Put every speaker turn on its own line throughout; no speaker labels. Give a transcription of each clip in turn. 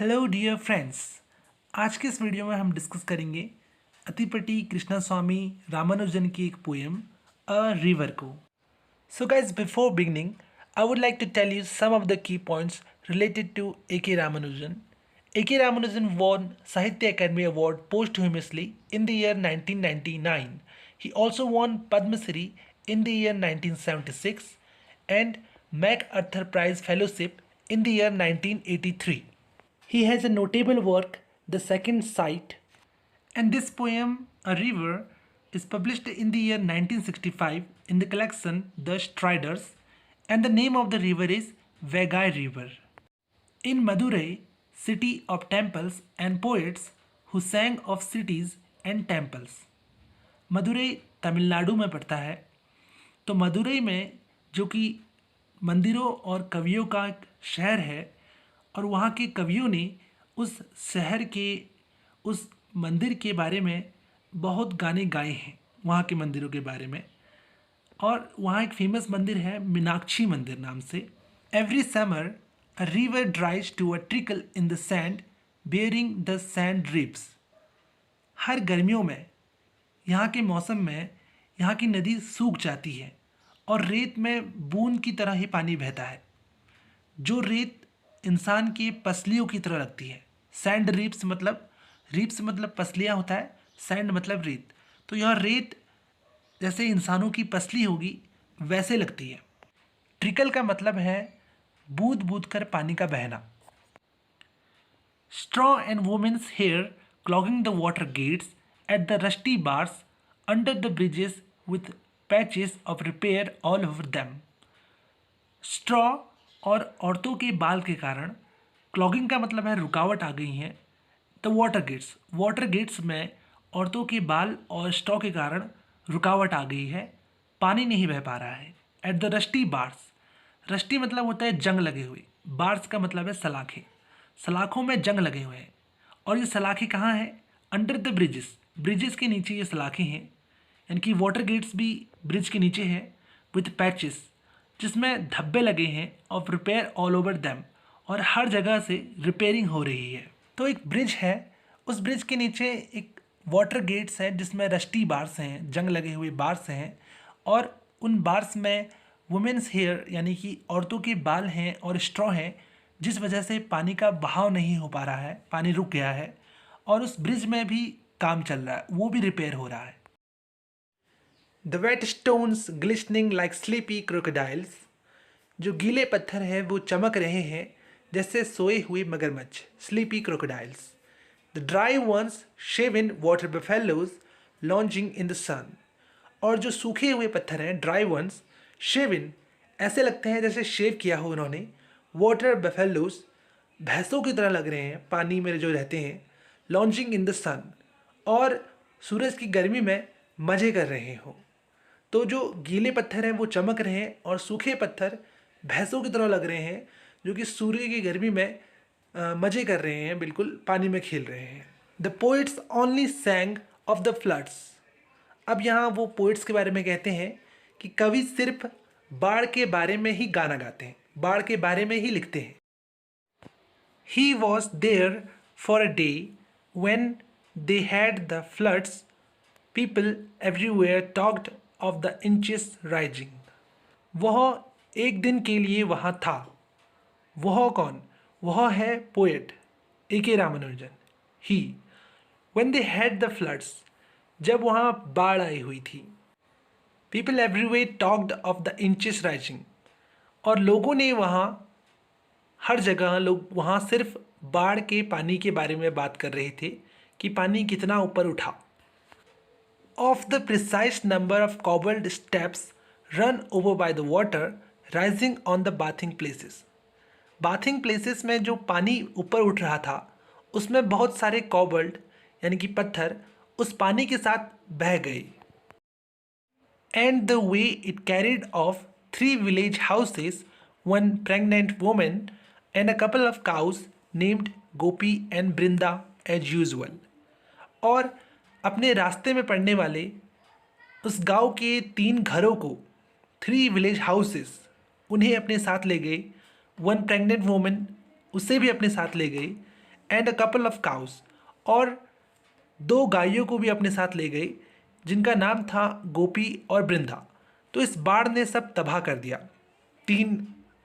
Hello dear friends. आज के इस वीडियो में हम डिस्कस करेंगे अतिपट्टी कृष्णा स्वामी रामानुजन की एक पोएम अ रिवर को। So guys, before beginning I would like to tell you some of the key points related to A K Ramanujan. A. K. Ramanujan won Sahitya Academy Award posthumously in the year 1999. He also won Padma Shri in the year 1976 and MacArthur Prize Fellowship in the year 1983. He has a notable work, The Second Sight, and this poem, A River, is published in the year 1965 in the collection The Striders, and the name of the river is Vagai River. In Madurai, city of temples and poets who sang of cities and temples. Madurai Tamil Nadu में पड़ता है। तो मदुरई में जो कि मंदिरों और कवियों का एक शहर है, और वहाँ के कवियों ने उस शहर के उस मंदिर के बारे में बहुत गाने गाए हैं, वहाँ के मंदिरों के बारे में। और वहाँ एक फेमस मंदिर है मीनाक्षी मंदिर नाम से। Every summer a river dries to a trickle in the sand bearing the sand drifts. हर गर्मियों में, यहाँ के मौसम में, यहाँ की नदी सूख जाती है और रेत में बूंद की तरह ही पानी बहता है, जो रेत इंसान की पसलियों की तरह लगती है। सैंड रिप्स मतलब पसलियाँ होता है, सैंड मतलब रेत। तो यह रेत जैसे इंसानों की पसली होगी वैसे लगती है। ट्रिकल का मतलब है बूंद बूंद कर पानी का बहना। Straw and women's hair clogging the water gates at the rusty bars under the bridges with patches of repair all over them. Straw और औरतों के बाल के कारण, क्लॉगिंग का मतलब है रुकावट आ गई है। द वाटर गेट्स में औरतों के बाल और स्ट्रॉ के कारण रुकावट आ गई है, पानी नहीं बह पा रहा है। At the rusty bars, rusty मतलब होता है जंग लगे हुए, बार्स का मतलब है सलाखें, सलाखों में जंग लगे हुए हैं। और ये सलाखें कहाँ हैं? अंडर द ब्रिजेस के नीचे ये सलाखें हैं, यानी कि वाटर गेट्स भी ब्रिज के नीचे हैं। विथ पैचेस, जिसमें धब्बे लगे हैं, of repair all over them, और हर जगह से रिपेयरिंग हो रही है। तो एक ब्रिज है, उस ब्रिज के नीचे एक वाटर गेट्स है जिसमें रस्टी बार्स हैं, जंग लगे हुए बार्स हैं, और उन बार्स में वुमेन्स हेयर यानी कि औरतों के बाल हैं और स्ट्रॉ हैं, जिस वजह से पानी का बहाव नहीं हो पा रहा है, पानी रुक गया है। और उस ब्रिज में भी काम चल रहा है, वो भी रिपेयर हो रहा है। The wet stones glistening like sleepy crocodiles, जो गीले पत्थर हैं वो चमक रहे हैं जैसे सोए हुए मगरमच्छ, sleepy crocodiles. The dry ones shaven water buffaloes lounging in the sun, और जो सूखे हुए पत्थर हैं, ड्राई वंस, शेविन ऐसे लगते हैं जैसे शेव किया हो उन्होंने। वाटर बफेलोज भैंसों की तरह लग रहे हैं, पानी में जो रहते हैं। लॉन्चिंग इन द सन, और सूरज की गर्मी में मज़े कर रहे हो। तो जो गीले पत्थर हैं वो चमक रहे हैं, और सूखे पत्थर भैंसों की तरह लग रहे हैं जो कि सूर्य की गर्मी में मज़े कर रहे हैं, बिल्कुल पानी में खेल रहे हैं। The poets only सैंग of the floods, अब यहाँ वो पोइट्स के बारे में कहते हैं कि कवि सिर्फ बाढ़ के बारे में ही गाना गाते हैं, बाढ़ के बारे में ही लिखते हैं। He was there for a day when they had the floods. People everywhere talked of the inches rising. वह एक दिन के लिए वहाँ था। वह कौन? वह है poet A K Ramanujan. He, when they had the floods, जब वहाँ बाढ़ आई हुई थी। People everywhere talked of the inches rising, और लोगों ने वहाँ, हर जगह लोग वहाँ सिर्फ बाढ़ के पानी के बारे में बात कर रहे थे कि पानी कितना ऊपर उठा। Of the precise number of cobbled steps run over by the water rising on the bathing places. Bathing places में जो पानी ऊपर उठ रहा था उसमें बहुत सारे कॉबल्ड यानी कि पत्थर उस पानी के साथ बह गए। And the way it carried off 3 village houses, 1 pregnant woman, and a couple of cows named Gopi and Brinda as usual. और अपने रास्ते में पड़ने वाले उस गांव के 3 घरों को, 3 विलेज हाउसेस, उन्हें अपने साथ ले गए। 1 प्रेग्नेंट वोमन, उसे भी अपने साथ ले गए, and a couple of cows, और 2 गायों को भी अपने साथ ले गई जिनका नाम था गोपी और बृंदा। तो इस बाढ़ ने सब तबाह कर दिया। 3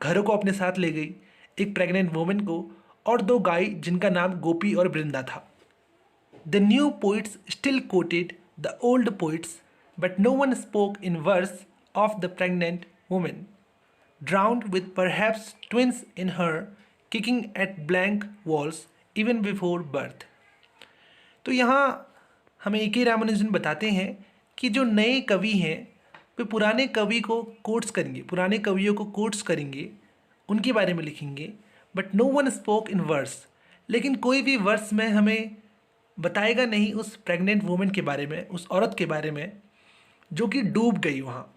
घरों को अपने साथ ले गई, एक प्रेग्नेंट वुमेन को और 2 गाय जिनका नाम गोपी और बृंदा था। The new poets still quoted the old poets, but no one spoke in verse of the pregnant woman, drowned with perhaps twins in her, kicking at blank walls even before birth. तो यहाँ हमें ए K Ramanujan बताते हैं कि जो नए कवि हैं वे पुराने कवि को कोट्स करेंगे, पुराने कवियों को कोट्स करेंगे, उनके बारे में लिखेंगे, but no one spoke in verse, लेकिन कोई भी वर्स में हमें बताएगा नहीं उस प्रेग्नेंट वुमेन के बारे में, उस औरत के बारे में जो कि डूब गई वहाँ,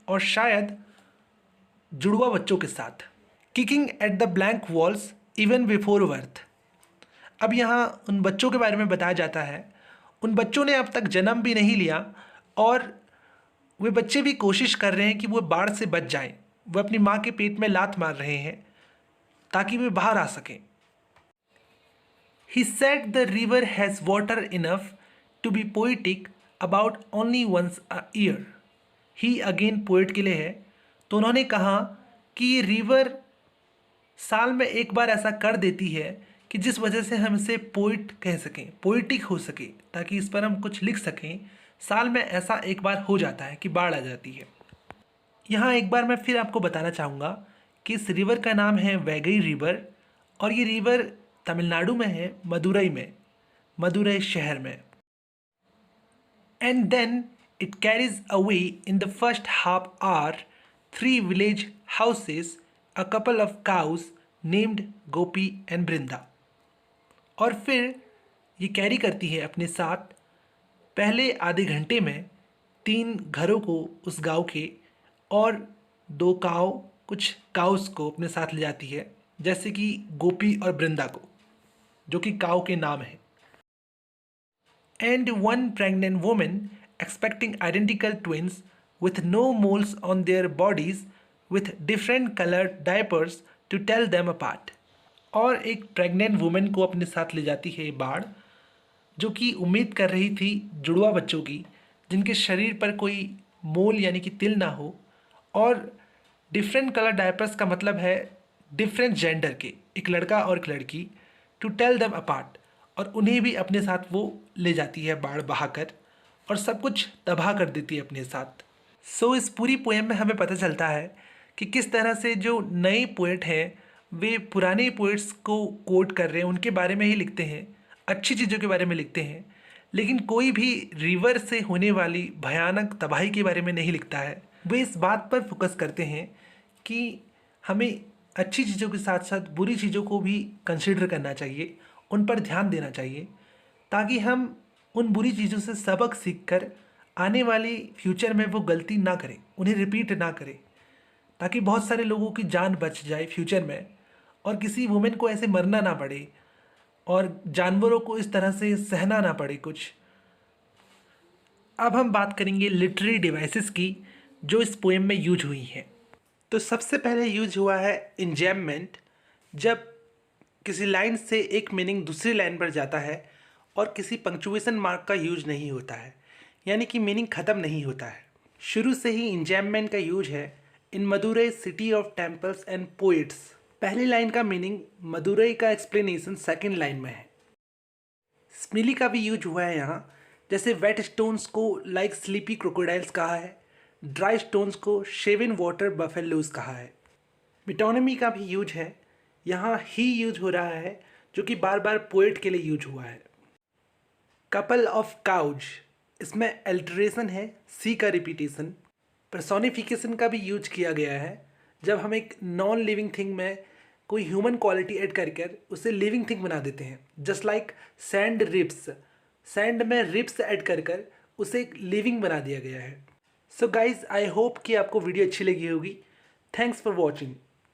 और शायद जुड़वा बच्चों के साथ। Kicking at the blank walls even before birth. अब यहाँ उन बच्चों के बारे में बताया जाता है, उन बच्चों ने अब तक जन्म भी नहीं लिया और वे बच्चे भी कोशिश कर रहे हैं कि वो बाढ़ से बच जाएं। वे अपनी माँ के पेट में लात मार रहे हैं ताकि वे बाहर आ सकें। He said the river has water enough to be poetic about only once a year. He again poet के लिए है, तो उन्होंने कहा कि ये रिवर साल में एक बार ऐसा कर देती है कि जिस वजह से हम इसे पोइट कह सकें, पोइटिक हो सके, ताकि इस पर हम कुछ लिख सकें। साल में ऐसा एक बार हो जाता है कि बाढ़ आ जाती है। यहाँ एक बार मैं फिर आपको बताना चाहूँगा कि इस रिवर का नाम है वैगई रिवर, और ये रिवर तमिलनाडु में है, मदुरई में, मदुरई शहर में। And then it carries away in the first half hour 3 village houses, a couple of cows named Gopi and Brinda. और फिर ये कैरी करती है अपने साथ पहले आधे घंटे में 3 घरों को उस गांव के, और 2 काव, कुछ काउस को अपने साथ ले जाती है, जैसे कि गोपी और बृंदा को, जो कि काव के नाम है। And 1 pregnant women expecting identical twins with no moles on their bodies with different colored diapers to tell them apart. और एक प्रेग्नेंट वुमेन को अपने साथ ले जाती है बाढ़, जो कि उम्मीद कर रही थी जुड़वा बच्चों की जिनके शरीर पर कोई मोल यानी कि तिल ना हो, और डिफरेंट कलर डायपर्स का मतलब है डिफरेंट जेंडर के, एक लड़का और एक लड़की, टू टेल देम अपार्ट, और उन्हें भी अपने साथ वो ले जाती है बाढ़ बहाकर और सब कुछ तबाह कर देती है अपने साथ। सो इस पूरी पोएम में हमें पता चलता है कि किस तरह से जो नए पोएट हैं वे पुराने पोएट्स को कोट कर रहे हैं, उनके बारे में ही लिखते हैं, अच्छी चीज़ों के बारे में लिखते हैं, लेकिन कोई भी रिवर से होने वाली भयानक तबाही के बारे में नहीं लिखता है। वे इस बात पर फोकस करते हैं कि हमें अच्छी चीज़ों के साथ साथ बुरी चीज़ों को भी कंसिडर करना चाहिए, उन पर ध्यान देना चाहिए, ताकि हम उन बुरी चीज़ों से सबक सीखकर आने वाली फ्यूचर में वो गलती ना करें, उन्हें रिपीट ना करें, ताकि बहुत सारे लोगों की जान बच जाए फ्यूचर में, और किसी वुमेन को ऐसे मरना ना पड़े, और जानवरों को इस तरह से सहना ना पड़े कुछ। अब हम बात करेंगे लिटरेरी डिवाइसेस की जो इस पोएम में यूज हुई हैं। तो सबसे पहले यूज हुआ है इंजैममेंट, जब किसी लाइन से एक मीनिंग दूसरी लाइन पर जाता है और किसी पंक्चुएशन मार्क का यूज नहीं होता है, यानी कि मीनिंग ख़त्म नहीं होता है। शुरू से ही इंजैममेंट का यूज है in Madurai city of temples and poets. पहली लाइन का मीनिंग मदुरई का एक्सप्लेनेशन सेकंड लाइन में है। स्मिली का भी यूज हुआ है यहाँ, जैसे वेट स्टोन्स को लाइक स्लीपी क्रोकोडाइल्स कहा है, ड्राई स्टोन्स को शेवन वाटर बफेलोज कहा है। मिटोनमी का भी यूज है, यहाँ ही यूज हो रहा है जो कि बार बार पोएट के लिए यूज हुआ है। कपल ऑफ काउज, इसमें एल्टरेशन है, सी का रिपीटेशन। पर्सोनिफिकेशन का भी यूज किया गया है, जब हम एक नॉन लिविंग थिंग में कोई ह्यूमन क्वालिटी ऐड कर उसे लिविंग थिंग बना देते हैं, just like sand rips, sand में रिप्स ऐड कर उसे एक लिविंग बना दिया गया है। सो गाइज, आई होप कि आपको वीडियो अच्छी लगी होगी। Thanks for watching.